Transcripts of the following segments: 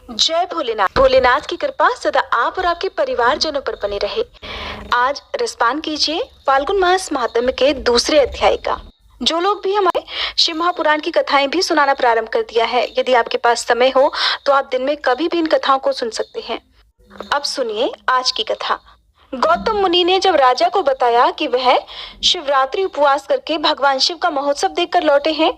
जय भोलेनाथ। भोलेनाथ की कृपा सदा आप और आपके परिवारजनों पर बनी रहे। आज रसपान कीजिए फाल्गुन मास महात्म्य के दूसरे अध्याय का। जो लोग भी हमारे शिव महापुराण की कथाएं भी सुनाना प्रारंभ कर दिया है, यदि आपके पास समय हो तो आप दिन में कभी भी इन कथाओं को सुन सकते हैं। अब सुनिए आज की कथा। गौतम मुनि ने जब राजा को बताया कि वह शिवरात्रि उपवास करके भगवान शिव का महोत्सव देखकर लौटे हैं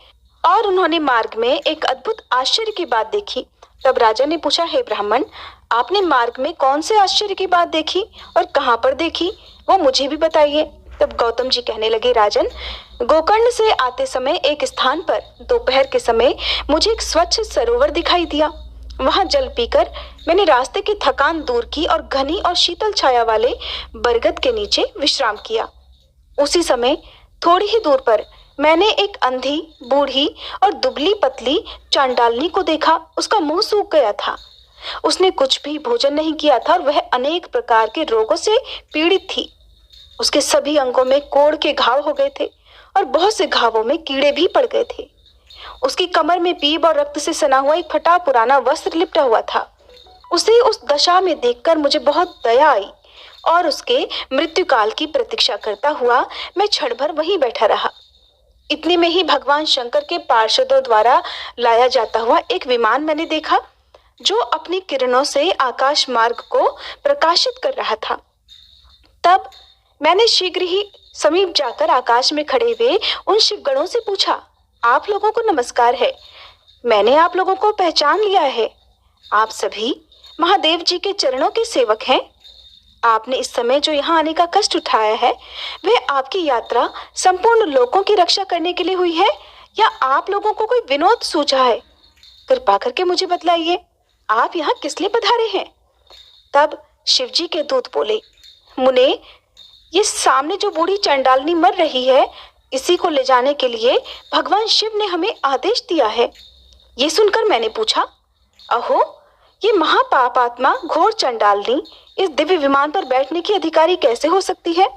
और उन्होंने मार्ग में एक अद्भुत आश्चर्य की बात देखी, तब राजा ने पूछा, हे ब्राह्मण, आपने मार्ग में कौन से आश्चर्य की बात देखी और कहाँ पर देखी, वो मुझे भी बताइए। तब गौतम जी कहने लगे, राजन, गोकर्ण से आते समय एक स्थान पर दोपहर के समय मुझे एक स्वच्छ सरोवर दिखाई दिया। वहां जल पीकर मैंने रास्ते की थकान दूर की और घनी और शीतल छाया वाले बरगद के नीचे विश्राम किया। उसी समय थोड़ी ही दूर पर मैंने एक अंधी, बूढ़ी और दुबली पतली चांडालनी को देखा। उसका मुंह सूख गया था। उसने कुछ भी भोजन नहीं किया था और वह अनेक प्रकार के रोगों से पीड़ित थी। उसके सभी अंगों में कोढ़ के घाव हो गए थे और बहुत से घावों में कीड़े भी पड़ गए थे। उसकी कमर में पीप और रक्त से सना हुआ एक फटा पुराना वस्त्र लिपटा हुआ था। उसे उस दशा में देखकर मुझे बहुत दया आई और उसके मृत्युकाल की प्रतीक्षा करता हुआ मैं क्षण भर वहीं बैठा रहा। इतने में ही भगवान शंकर के पार्षदों द्वारा लाया जाता हुआ एक विमान मैंने देखा, जो अपनी किरणों से आकाश मार्ग को प्रकाशित कर रहा था। तब मैंने शीघ्र ही समीप जाकर आकाश में खड़े हुए उन शिवगणों से पूछा, आप लोगों को नमस्कार है। मैंने आप लोगों को पहचान लिया है। आप सभी महादेव जी के चरणों के सेवक हैं। आपने इस समय जो यहाँ आने का कष्ट उठाया है, वह आपकी यात्रा संपूर्ण लोगों की रक्षा करने के लिए हुई है या आप लोगों को कोई विनोद सूझा है? कृपा करके मुझे बतलाइए, आप यहाँ किस लिए पधारे हैं? तब शिवजी के दूत बोले, मुने, ये सामने जो बूढ़ी चंडालनी मर रही है, इसी को ले जाने के लिए भगवान शिव ने हमें आदेश दिया है। ये सुनकर मैंने पूछा, अहो, ये महापाप आत्मा घोर चंडालनी इस दिव्य विमान पर बैठने की अधिकारी कैसे हो सकती है?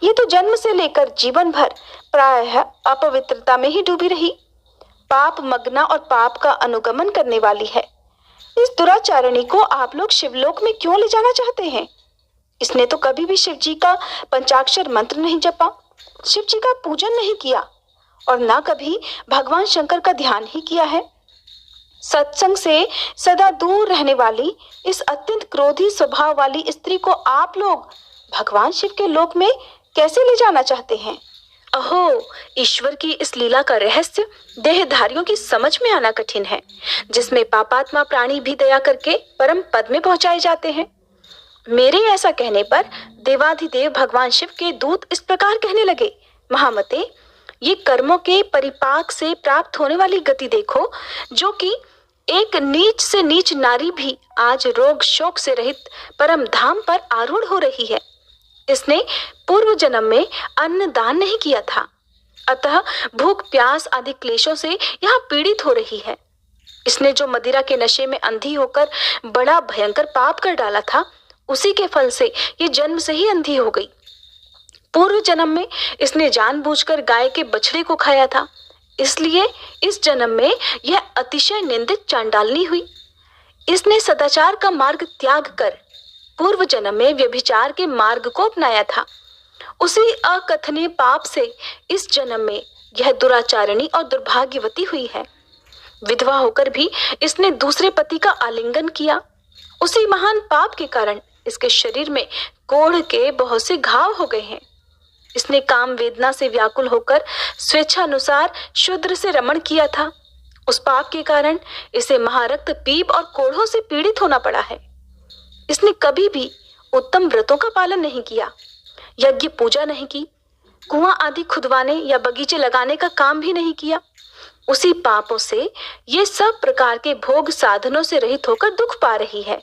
ये तो जन्म से लेकर जीवन भर प्रायः अपवित्रता में ही डूबी रही, पाप मग्ना और पाप का अनुगमन करने वाली है। इस दुराचारणी को आप लोग शिवलोक में क्यों ले जाना चाहते हैं? इसने तो कभी भी शिव जी का पंचाक्षर मंत्र नहीं जपा, शिव जी का पूजन नहीं किया और ना कभी भगवान शंकर का ध्यान ही किया है। सत्संग से सदा दूर रहने वाली इस अत्यंत क्रोधी स्वभाव वाली स्त्री को आप लोग भगवान शिव के लोक में कैसे ले जाना चाहते हैं? अहो, ईश्वर की इस लीला का रहस्य देहधारियों की समझ में आना कठिन है, जिसमें पापात्मा प्राणी भी दया करके परम पद में पहुंचाए जाते हैं। मेरे ऐसा कहने पर देवाधिदेव भगवान शिव के दूत इस प्रकार कहने लगे, महामते, ये कर्मों के परिपाक से प्राप्त होने वाली गति देखो, जो कि एक नीच से नीच नारी भी आज रोग शोक से रहित परम धाम पर आरूढ़ हो रही है। इसने पूर्व जन्म में अन्न दान नहीं किया था, अतः भूख प्यास आदि क्लेशों से यहाँ पीड़ित हो रही है। इसने जो मदिरा के नशे में अंधी होकर बड़ा भयंकर पाप कर डाला था, उसी के फल से ये जन्म से ही अंधी हो गई। पूर्व जन्म में इसने जानबूझकर गाय के बछड़े को खाया था, इसलिए इस जन्म में यह अतिशय निंदित चांडालनी हुई। इसने सदाचार का मार्ग त्याग कर पूर्व जन्म में व्यभिचार के मार्ग को अपनाया था। उसी अकथनीय पाप से इस जन्म में यह दुराचारणी और दुर्भाग्यवती हुई है। विधवा होकर भी इसने दूसरे पति का आलिंगन किया। उसी महान पाप के कारण इसके शरीर में कोढ़ के बहुत से घाव हो गए हैं। इसने काम वेदना से व्याकुल होकर स्वेच्छानुसार शूद्र से रमण किया था। उस पाप के कारण इसे महारक्त पीप और कोढ़ों से पीड़ित होना पड़ा है। इसने कभी भी उत्तम व्रतों का पालन नहीं किया, यज्ञ पूजा नहीं की, कुआं आदि खुदवाने या बगीचे लगाने का काम भी नहीं किया। उसी पापों से ये सब प्रकार के भोग साधनों से रहित होकर दुख पा रही है।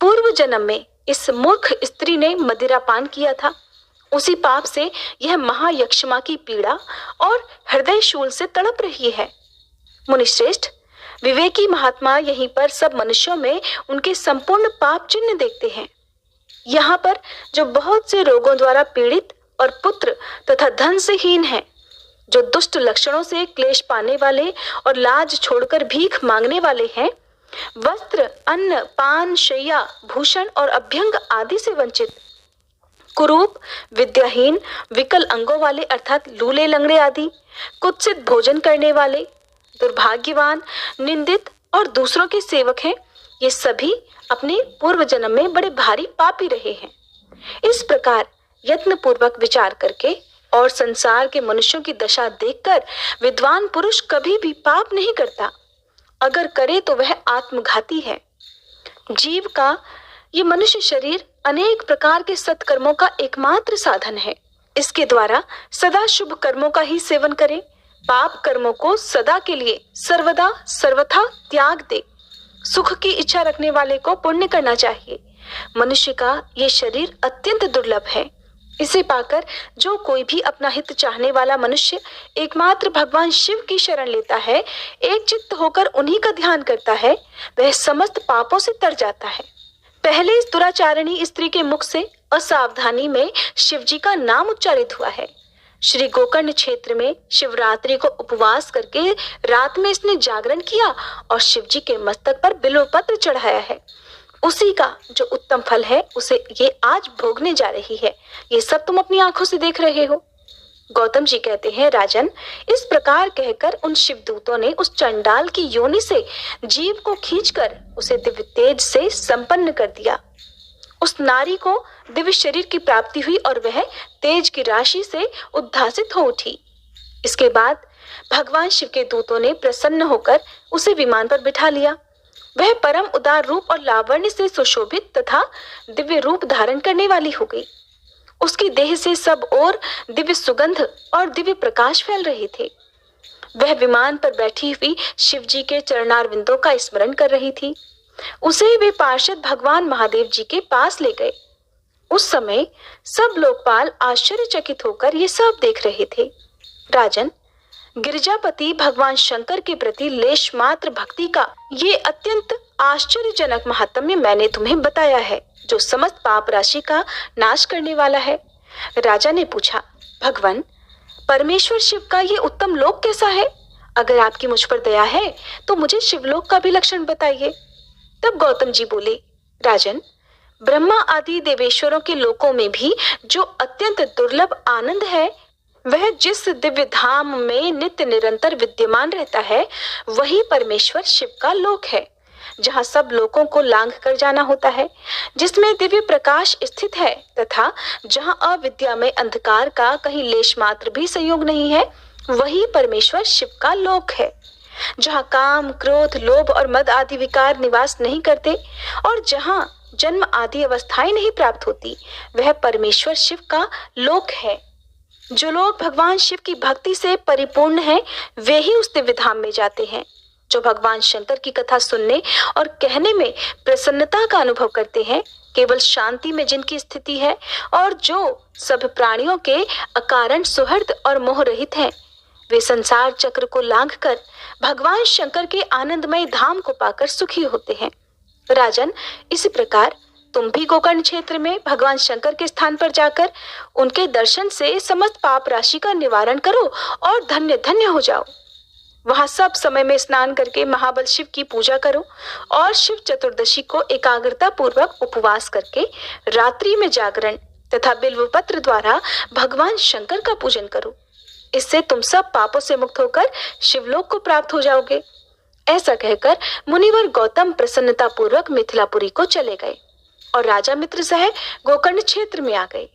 पूर्व जन्म में इस मूर्ख स्त्री ने मदिरा पान किया था। उसी पाप से यह महायक्षमा की पीड़ा और हृदय शूल से तड़प रही है। मुनिश्रेष्ठ, विवेकी महात्मा यहीं पर सब मनुष्यों में उनके संपूर्ण पाप चिन्ह देखते हैं। यहाँ पर जो बहुत से रोगों द्वारा पीड़ित और पुत्र तथा धन से हीन हैं, जो दुष्ट लक्षणों से क्लेश पाने वाले और लाज छोड़कर भीख मांगने वाले हैं, वस्त्र, अन्न, पान, शैया, भूषण और अभ्यंग आदि से वंचित, कुरूप, विद्याहीन, विकल अंगों वाले अर्थात लूले लंगड़े आदि, कुत्सित भोजन करने वाले, दुर्भाग्यवान, निंदित और दूसरों के सेवक हैं, ये सभी अपने पूर्व जन्म में बड़े भारी पापी रहे हैं। इस प्रकार यत्न पूर्वक विचार करके और संसार के मनुष्यों की दशा देखकर विद्वान पुरुष कभी भी पाप नहीं करता। अगर करे तो वह आत्मघाती है। जीव का ये मनुष्य शरीर अनेक प्रकार के सत्कर्मों का एकमात्र साधन है। इसके द्वारा सदा शुभ कर्मों का ही सेवन करे, पाप कर्मों को सदा के लिए सर्वदा सर्वथा त्याग दे। सुख की इच्छा रखने वाले को पुण्य करना चाहिए। मनुष्य का ये शरीर अत्यंत दुर्लभ है। इसे पाकर जो कोई भी अपना हित चाहने वाला मनुष्य एकमात्र भगवान शिव की शरण लेता है, एक चित्त होकर उन्हीं का ध्यान करता है, वह समस्त पापों से तर जाता है। पहले इस दुराचारिणी स्त्री के मुख से असावधानी में शिव जी का नाम उच्चारित हुआ है। श्री गोकर्ण क्षेत्र में शिवरात्रि को उपवास करके रात में इसने जागरण किया और शिव जी के मस्तक पर बिल्वपत्र चढ़ाया है। उसी का जो उत्तम फल है उसे ये आज भोगने जा रही है। ये सब तुम अपनी आंखों से देख रहे हो। गौतम जी कहते हैं, राजन, इस प्रकार कहकर उन शिवदूतों ने उस चंडाल की योनि से जीव को खींचकर उसे दिव्य तेज से संपन्न कर दिया। उस नारी को दिव्य शरीर की प्राप्ति हुई और वह तेज की राशि से उद्भासित हो उठी। इसके बाद भगवान शिव के दूतों ने प्रसन्न होकर उसे विमान पर बिठा लिया। वह परम उदार रूप और लावण्य से सुशोभित तथा दिव्य रूप धारण करने वाली हो गई। उसकी देह से सब ओर दिव्य सुगंध और दिव्य प्रकाश फैल रहे थे। वह विमान पर बैठी हुई शिव जी के चरणारविंदों का स्मरण कर रही थी। उसे वे पार्षद भगवान महादेव जी के पास ले गए। उस समय सब लोकपाल आश्चर्यचकित होकर ये सब देख रहे थे। राजन, गिरिजापति भगवान शंकर के प्रति लेश मात्र भक्ति का ये अत्यंत आश्चर्यजनक महात्म्य मैंने तुम्हें बताया है, जो समस्त पाप राशि का नाश करने वाला है। राजा ने पूछा, भगवान, परमेश्वर शिव का ये उत्तम लोक कैसा है? अगर आपकी मुझ पर दया है तो मुझे शिवलोक का भी लक्षण बताइए। तब गौतम जी बोले, राजन, ब्रह्मा आदि देवेश्वरों के लोकों में भी जो अत्यंत दुर्लभ आनंद है, वह जिस दिव्य धाम में नित्य निरंतर विद्यमान रहता है, वही परमेश्वर शिव का लोक है, जहाँ सब लोकों को लांघ कर जाना होता है, जिसमें दिव्य प्रकाश स्थित है तथा जहाँ अविद्या में अंधकार का कहीं लेश मात्र भी संयोग नहीं है, वही परमेश्वर शिव का लोक है। जहाँ काम, क्रोध, लोभ और मद आदि विकार निवास नहीं करते और जहाँ जन्म आदि अवस्थाएं नहीं प्राप्त होती, वह परमेश्वर शिव का लोक है। जो लोग भगवान शिव की भक्ति से परिपूर्ण हैं, वे ही उस दिव्य धाम में जाते हैं। जो भगवान शंकर की कथा सुनने और कहने में प्रसन्नता का अनुभव करते हैं, केवल शांति में जिनकी स्थिति है और जो सब प्राणियों के अकारण सुहृद और मोह रहित हैं, वे संसार चक्र को लांघकर भगवान शंकर के आनंदमय धाम को पाकर सुखी होते हैं। राजन, इसी प्रकार तुम भी गोकर्ण क्षेत्र में भगवान शंकर के स्थान पर जाकर उनके दर्शन से समस्त पाप राशि का निवारण करो और धन्य धन्य हो जाओ। वहां सब समय में स्नान करके महाबल शिव की पूजा करो और शिव चतुर्दशी को एकाग्रता पूर्वक उपवास करके रात्रि में जागरण तथा बिल्वपत्र द्वारा भगवान शंकर का पूजन करो। इससे तुम सब पापों से मुक्त होकर शिवलोक को प्राप्त हो जाओगे। ऐसा कहकर मुनिवर गौतम प्रसन्नता पूर्वक मिथिलापुरी को चले गए और राजा मित्र सह गोकर्ण क्षेत्र में आ गए।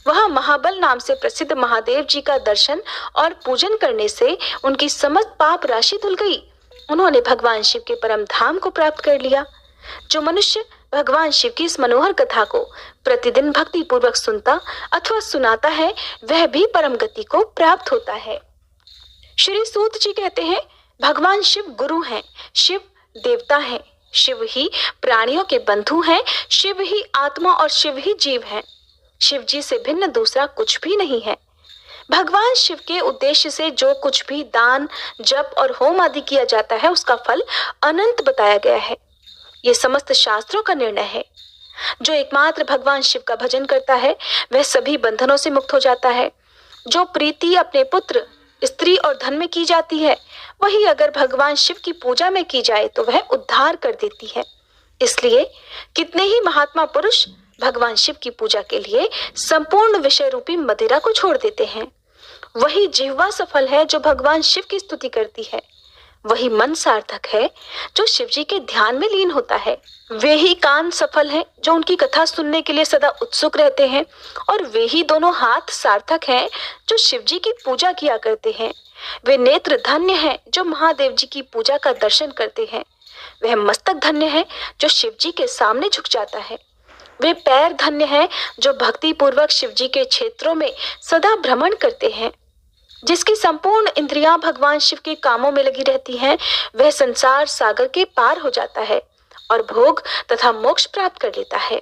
वहां महाबल नाम से प्रसिद्ध महादेव जी का दर्शन और पूजन करने से उनकी समस्त पाप राशि धुल गई। उन्होंने भगवान शिव के परम धाम को प्राप्त कर लिया। जो मनुष्य भगवान शिव की इस मनोहर कथा को प्रतिदिन भक्ति पूर्वक सुनता अथवा सुनाता है, वह भी परम गति को प्राप्त होता है। श्री सूत जी कहते हैं, भगवान शिव गुरु हैं, शिव देवता हैं, शिव ही प्राणियों के बंधु हैं, शिव ही आत्मा और शिव ही जीव हैं। शिव जी से भिन्न दूसरा कुछ भी नहीं है। भगवान शिव के उद्देश्य से जो कुछ भी दान, जप और होम आदि किया जाता है, उसका फल अनंत बताया गया है। ये समस्त शास्त्रों का निर्णय है। जो एकमात्र भगवान शिव का भजन करता है, वह सभी बंधनों से मुक्त हो जाता है। जो प्रीति अपने पुत्र, स्त्री और धन में की जाती है, वही अगर भगवान शिव की पूजा में की जाए तो वह उद्धार कर देती है। इसलिए कितने ही महात्मा पुरुष भगवान शिव की पूजा के लिए संपूर्ण विषय रूपी मदिरा को छोड़ देते हैं। वही जिह्वा सफल है जो भगवान शिव की स्तुति करती है। वही मन सार्थक है जो शिव जी के ध्यान में लीन होता है। वे ही कान सफल हैं जो उनकी कथा सुनने के लिए सदा उत्सुक रहते हैं। और वे ही दोनों हाथ सार्थक हैं जो शिव जी की पूजा किया करते हैं। वे नेत्र धन्य हैं जो महादेव जी की पूजा का दर्शन करते हैं। वह मस्तक धन्य है जो शिव जी के सामने झुक जाता है। वे पैर धन्य हैं जो भक्ति पूर्वक शिव जी के क्षेत्रों में सदा भ्रमण करते हैं। जिसकी संपूर्ण इंद्रियां भगवान शिव के कामों में लगी रहती हैं, वह संसार सागर के पार हो जाता है और भोग तथा मोक्ष प्राप्त कर लेता है।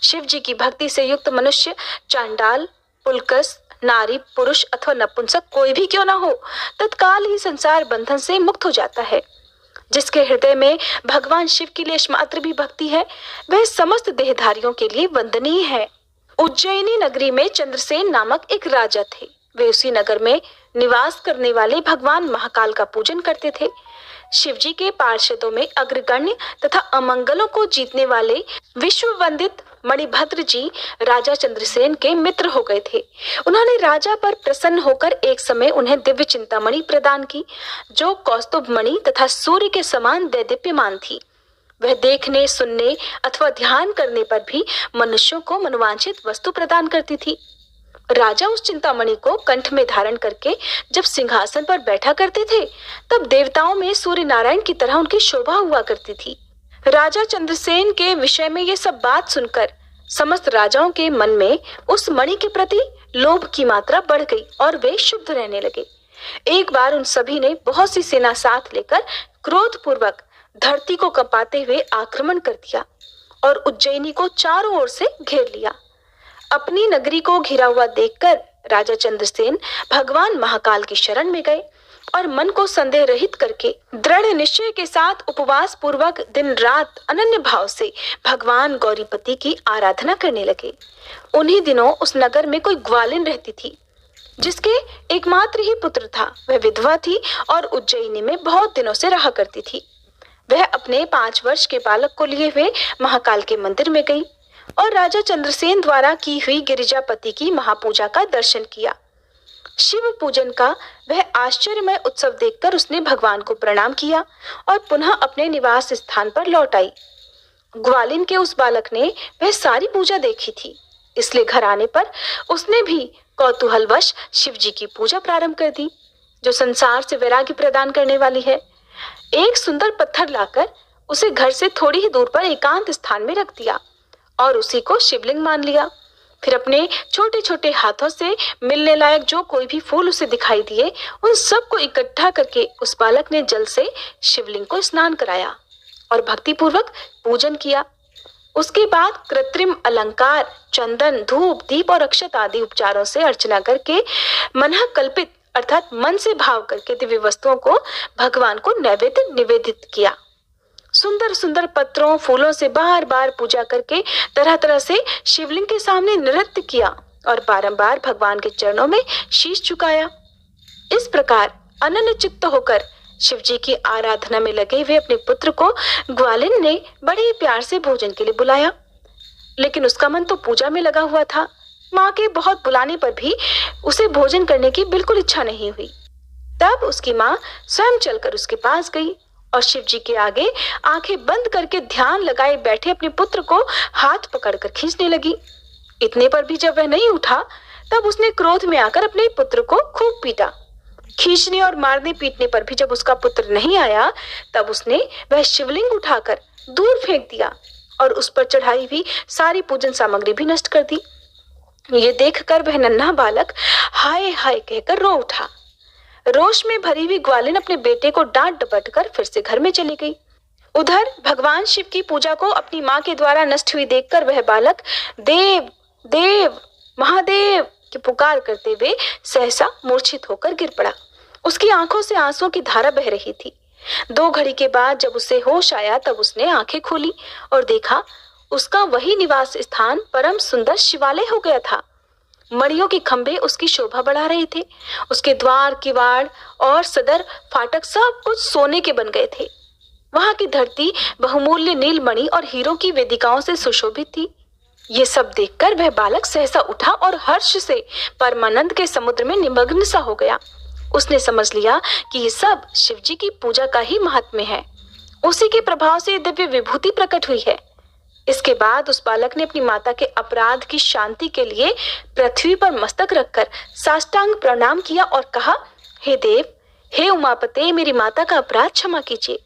शिव जी की भक्ति से युक्त मनुष्य चांडाल, पुलकस, नारी, पुरुष अथवा नपुंसक कोई भी क्यों ना हो, तत्काल ही संसार बंधन से मुक्त हो जाता है। जिसके हृदय में भगवान शिव की लेश मात्र भी भक्ति है, वह समस्त देहधारियों के लिए वंदनीय है। उज्जैनी नगरी में चंद्रसेन नामक एक राजा थे। वे उसी नगर में निवास करने वाले भगवान महाकाल का पूजन करते थे। शिव जी के पार्षदों में अग्रगण्य तथा अमंगलों को जीतने वाले विश्व वंदित मणिभद्र जी राजा चंद्रसेन के मित्र हो गए थे। उन्होंने राजा पर प्रसन्न होकर एक समय उन्हें दिव्य चिंतामणि प्रदान की, जो कौस्तुभ मणि तथा सूर्य के समान दैदीप्यमान थी। वह देखने, सुनने अथवा ध्यान करने पर भी मनुष्यों को मनोवांछित वस्तु प्रदान करती थी। राजा उस चिंतामणि को कंठ में धारण करके जब सिंहासन पर बैठा करते थे, तब देवताओं में सूर्य नारायण की तरह उनकी शोभा हुआ करती थी। राजा चंद्रसेन के विषय में ये सब बात सुनकर समस्त राजाओं के मन में उस मणि के प्रति लोभ की मात्रा बढ़ गई और वे शुद्ध रहने लगे। एक बार उन सभी ने बहुत सी सेना साथ लेकर क्रोध पूर्वक धरती को कंपाते हुए आक्रमण कर दिया और उज्जैनी को चारों ओर से घेर लिया। अपनी नगरी को घिरा हुआ देखकर राजा चंद्रसेन भगवान महाकाल की शरण में गए और मन को संदेह रहित करके दृढ़ निश्चय के साथ उपवास पूर्वक दिन रात अनन्य भाव से भगवान गौरीपति की आराधना करने लगे। उन्हीं दिनों उस नगर में कोई ग्वालिन रहती थी, जिसके एकमात्र ही पुत्र था। वह विधवा थी और उज्जैनी में बहुत दिनों से रहा करती थी। वह अपने 5 वर्ष के बालक को लिए हुए महाकाल के मंदिर में गई और राजा चंद्रसेन द्वारा की हुई गिरिजापति की महापूजा का दर्शन किया। शिव पूजन का वह आश्चर्यमय उत्सव देखकर उसने भगवान को प्रणाम किया और पुनः अपने निवास स्थान पर लौट आई। ग्वालिन के उस बालक ने वह सारी पूजा देखी थी, इसलिए घर आने पर उसने भी कौतूहलवश शिव जी की पूजा प्रारंभ कर दी, जो संसार से वैराग्य प्रदान करने वाली है। एक सुंदर पत्थर लाकर उसे घर से थोड़ी ही दूर पर एकांत स्थान में रख दिया और उसी को शिवलिंग मान लिया। फिर अपने छोटे छोटे हाथों से मिलने लायक जो कोई भी फूल उसे दिखाई दिए, उन सब को इकट्ठा करके उस बालक ने जल से शिवलिंग को स्नान कराया और भक्ति पूर्वक पूजन किया। उसके बाद कृत्रिम अलंकार, चंदन, धूप, दीप और अक्षत आदि उपचारों से अर्चना करके मनः कल्पित अर्थात मन से भाव करके दिव्य वस्तुओं को भगवान को नैवेद्य निवेदित किया। सुंदर सुंदर पत्रों, फूलों से बार बार पूजा करके तरह तरह से शिवलिंग के सामने नृत्य किया और बारंबार भगवान के चरणों में शीश झुकाया। इस प्रकार अनन्य चित्त होकर शिव जी की आराधना में लगे हुए अपने पुत्र को ग्वालिन ने बड़े प्यार से भोजन के लिए बुलाया, लेकिन उसका मन तो पूजा में लगा हुआ था। माँ के बहुत बुलाने पर भी उसे भोजन करने की बिल्कुल इच्छा नहीं हुई। तब उसकी माँ स्वयं चलकर उसके पास गई और शिव जी के आगे आंखें बंद करके ध्यान लगाए बैठे अपने पुत्र को हाथ पकड़कर खींचने लगी। इतने पर भी जब वह नहीं उठा, तब उसने क्रोध में आकर अपने पुत्र को खूब पीटा। खींचने और मारने पीटने पर भी जब उसका पुत्र नहीं आया, तब उसने वह शिवलिंग उठाकर दूर फेंक दिया और उस पर चढ़ाई हुई सारी पूजन सामग्री भी नष्ट कर दी। ये देखकर वह नन्हा बालक हाय हाय कहकर रो उठा। रोष में भरी हुई ग्वालिन अपने बेटे को डांट डपट कर फिर से घर में चली गई। उधर भगवान शिव की पूजा को अपनी माँ के द्वारा नष्ट हुई देखकर वह बालक देव देव महादेव की पुकार करते हुए सहसा मूर्छित होकर गिर पड़ा। उसकी आंखों से आंसुओं की धारा बह रही थी। 2 घड़ी के बाद जब उसे होश आया, तब उसने आंखें खोली और देखा उसका वही निवास स्थान परम सुंदर शिवालय हो गया था। मड़ियों के खंभे उसकी शोभा बढ़ा रहे थे। उसके द्वार, किवाड़ और सदर फाटक सब कुछ सोने के बन गए थे। वहां की धरती बहुमूल्य नीलमणि और हीरों की वेदिकाओं से सुशोभित थी। ये सब देखकर वह बालक सहसा उठा और हर्ष से परमानंद के समुद्र में निमग्न सा हो गया। उसने समझ लिया कि ये सब शिवजी की पूजा का ही महात्म्य है। उसी के प्रभाव से दिव्य विभूति प्रकट हुई है। इसके बाद उस बालक ने अपनी माता के अपराध की शांति के लिए पृथ्वी पर मस्तक रखकर साष्टांग प्रणाम किया और कहा, हे देव, हे उमापते, मेरी माता का अपराध क्षमा कीजिए।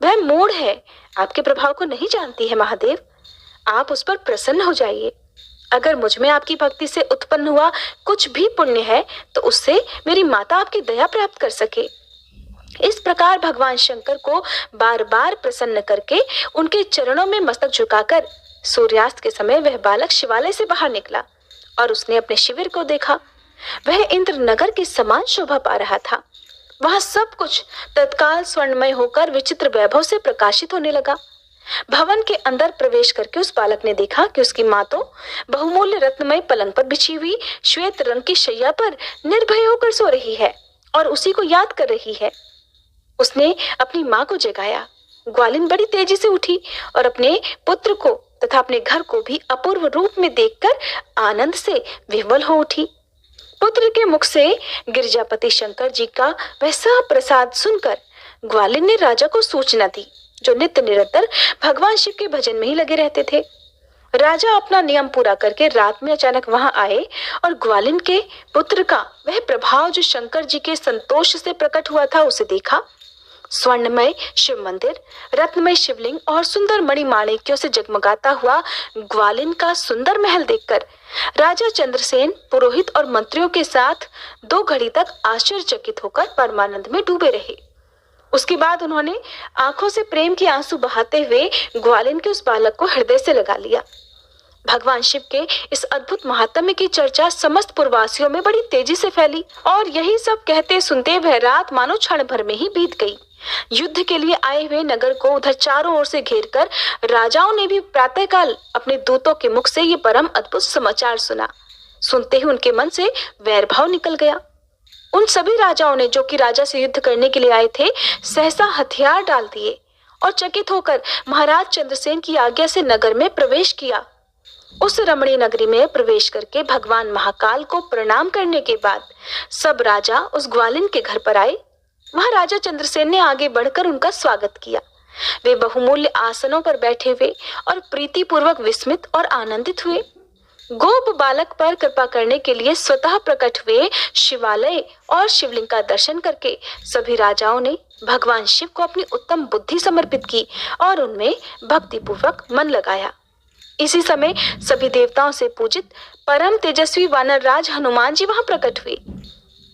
वह मूढ़ है, आपके प्रभाव को नहीं जानती है महादेव। आप उस पर प्रसन्न हो जाइए। अगर मुझ में आपकी भक्ति से उत्पन्न हुआ कुछ भी पुण्य है तो उससे मेरी माता आपकी दया प्राप्त कर सके। इस प्रकार भगवान शंकर को बार बार प्रसन्न करके उनके चरणों में मस्तक झुकाकर सूर्यास्त के समय वह बालक शिवालय से बाहर निकला और उसने अपने शिविर को देखा। वह इंद्र नगर के समान शोभा पा रहा था। वहां सब कुछ तत्काल स्वर्णमय होकर विचित्र वैभव से प्रकाशित होने लगा। भवन के अंदर प्रवेश करके उस बालक ने देखा कि उसकी माँ तो बहुमूल्य रत्नमय पलंग पर बिछी हुई श्वेत रंग की शैया पर निर्भय होकर सो रही है और उसी को याद कर रही है। उसने अपनी माँ को जगाया। ग्वालिन बड़ी तेजी से उठी और अपने पुत्र को तथा अपने घर को भी अपूर्व रूप में देखकर आनंद से विह्वल हो उठी। पुत्र के मुख से गिरजापति शंकर जी का वह सब प्रसाद सुनकर ग्वालिन ने राजा को सूचना दी, जो नित्य निरंतर भगवान शिव के भजन में ही लगे रहते थे। राजा अपना नियम पूरा करके रात में अचानक वहां आए और ग्वालिन के पुत्र का वह प्रभाव जो शंकर जी के संतोष से प्रकट हुआ था उसे देखा। स्वर्णमय शिव मंदिर, रत्नमय शिवलिंग और सुंदर मणिमाणिक्यों से जगमगाता हुआ ग्वालिन का सुंदर महल देखकर राजा चंद्रसेन पुरोहित और मंत्रियों के साथ 2 घड़ी तक आश्चर्यचकित होकर परमानंद में डूबे रहे। उसके बाद उन्होंने आंखों से प्रेम के आंसू बहाते हुए ग्वालिन के उस बालक को हृदय से लगा लिया। भगवान शिव के इस अद्भुत महात्म्य की चर्चा समस्त पुरवासियों में बड़ी तेजी से फैली और यही सब कहते सुनते वह रात मानो क्षण भर में ही बीत गई। युद्ध के लिए आए हुए नगर को उधर चारों ओर से घेरकर राजाओं ने भी प्रातःकाल अपने दूतों के मुख से ये परम अद्भुत समाचार सुना। सुनते ही उनके मन से वैरभाव निकल गया। उन सभी राजाओं ने, जो कि राजा से युद्ध करने के लिए आए थे, सहसा हथियार डाल दिए और चकित होकर महाराज चंद्रसेन की आज्ञा से नगर में प्रवेश किया। उस रमणीय नगरी में प्रवेश करके भगवान महाकाल को प्रणाम करने के बाद सब राजा उस ग्वालिन के घर पर आए। वहां राजा चंद्रसेन ने आगे बढ़कर उनका स्वागत किया। वे बहुमूल्य आसनों पर बैठे हुए और प्रीतिपूर्वक विस्मित और आनंदित हुए। गोप बालक पर कृपा करने के लिए स्वतः प्रकट हुए शिवालय और शिवलिंग का दर्शन करके सभी राजाओं ने भगवान शिव को अपनी उत्तम बुद्धि समर्पित की और उनमें भक्तिपूर्वक मन लगाया। इसी समय सभी देवताओं से पूजित परम तेजस्वी वानर राज हनुमान जी वहां प्रकट हुए।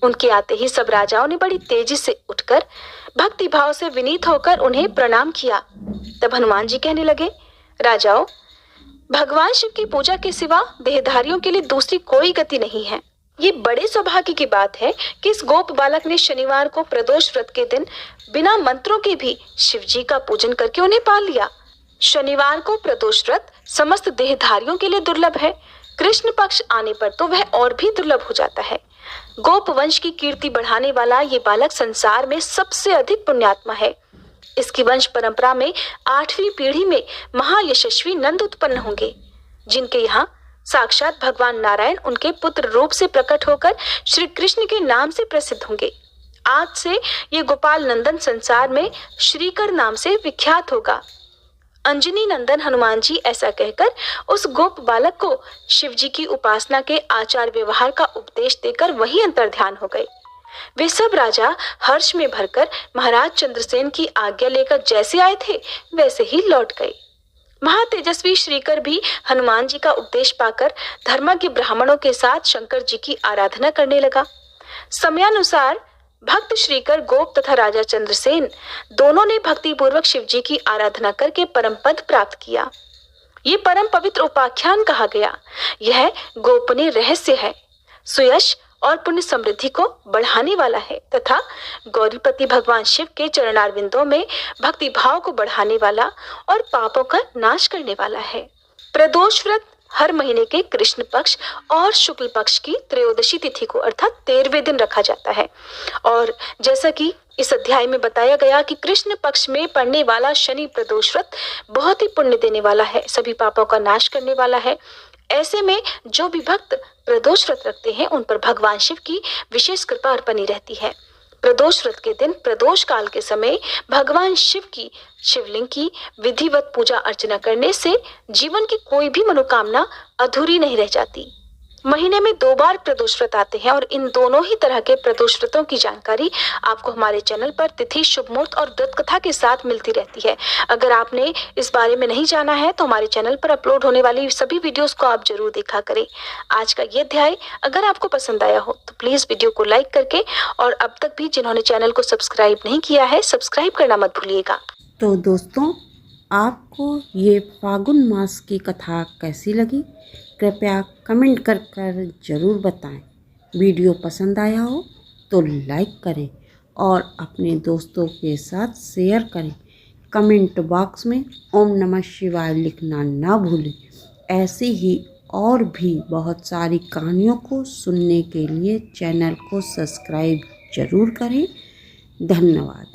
उनके आते ही सब राजाओं ने बड़ी तेजी से उठकर भक्ति भाव से विनीत होकर उन्हें प्रणाम किया। तब हनुमान जी कहने लगे, राजाओं, भगवान शिव की पूजा के सिवा देहधारियों के लिए दूसरी कोई गति नहीं है। ये बड़े सौभाग्य की बात है कि इस गोप बालक ने शनिवार को प्रदोष व्रत के दिन बिना मंत्रों के भी शिव जी का पूजन करके उन्हें पा लिया। शनिवार को प्रदोष व्रत समस्त देहधारियों के लिए दुर्लभ है। कृष्ण पक्ष आने पर तो वह और भी दुर्लभ हो जाता है। गोप वंश की कीर्ति बढ़ाने वाला ये बालक संसार में सबसे अधिक पुण्यात्मा है। इसकी वंश परंपरा में 8वीं पीढ़ी में महायशस्वी नंद उत्पन्न होंगे, जिनके यहाँ साक्षात भगवान नारायण उनके पुत्र रूप से प्रकट होकर श्री कृष्ण के नाम से प्रसिद्ध होंगे। आज से ये गोपाल नंदन संसार में श्रीकर नाम से विख्यात होगा। अंजनी नंदन हनुमान जी ऐसा कहकर उस गोप बालक को शिव जी की उपासना के आचार व्यवहार का उपदेश देकर वही अंतर्ध्यान हो गए। वे सब राजा हर्ष में भरकर महाराज चंद्रसेन की आज्ञा लेकर जैसे आए थे वैसे ही लौट गए। महातेजस्वी श्रीकर भी हनुमान जी का उपदेश पाकर धर्मज्ञ ब्राह्मणों के साथ शंकर जी की आराधना करने लगा। समयानुसार भक्त श्रीकर गोप तथा राजा चंद्रसेन दोनों ने भक्ति पूर्वक शिव जी की आराधना करके परम पद प्राप्त किया। ये परम पवित्र उपाख्यान कहा गया। यह गोपनीय रहस्य है, सुयश और पुण्य समृद्धि को बढ़ाने वाला है तथा गौरीपति भगवान शिव के चरणारविंदों में भक्ति भाव को बढ़ाने वाला और पापों का नाश करने वाला है। प्रदोष व्रत हर महीने के कृष्ण पक्ष और शुक्ल पक्ष की त्रयोदशी तिथि को अर्थात 13वें दिन रखा जाता है। और जैसा कि इस अध्याय में बताया गया कि कृष्ण पक्ष में पड़ने वाला शनि प्रदोष व्रत बहुत ही पुण्य देने वाला है, सभी पापों का नाश करने वाला है। ऐसे में जो भी भक्त प्रदोष व्रत रखते हैं उन पर भगवान शिव की विशेष कृपा बनी रहती है। प्रदोष व्रत के दिन प्रदोष काल के समय भगवान शिव की शिवलिंग की विधिवत पूजा अर्चना करने से जीवन की कोई भी मनोकामना अधूरी नहीं रह जाती। महीने में 2 बार प्रदोष व्रत आते हैं और इन दोनों ही तरह के प्रदोष व्रतों की जानकारी आपको हमारे चैनल पर तिथि, शुभ मुहूर्त और व्रत कथा के साथ मिलती रहती है। अगर आपने इस बारे में नहीं जाना है तो हमारे चैनल पर अपलोड होने वाली सभी वीडियोस को आप जरूर देखा करें। आज का ये अध्याय अगर आपको पसंद आया हो तो प्लीज वीडियो को लाइक करके और अब तक भी जिन्होंने चैनल को सब्सक्राइब नहीं किया है सब्सक्राइब करना मत भूलिएगा। तो दोस्तों, आपको ये फागुन मास की कथा कैसी लगी कृपया कमेंट कर ज़रूर बताएं। वीडियो पसंद आया हो तो लाइक करें और अपने दोस्तों के साथ शेयर करें। कमेंट बॉक्स में ओम नमः शिवाय लिखना ना भूलें। ऐसी ही और भी बहुत सारी कहानियों को सुनने के लिए चैनल को सब्सक्राइब ज़रूर करें। धन्यवाद।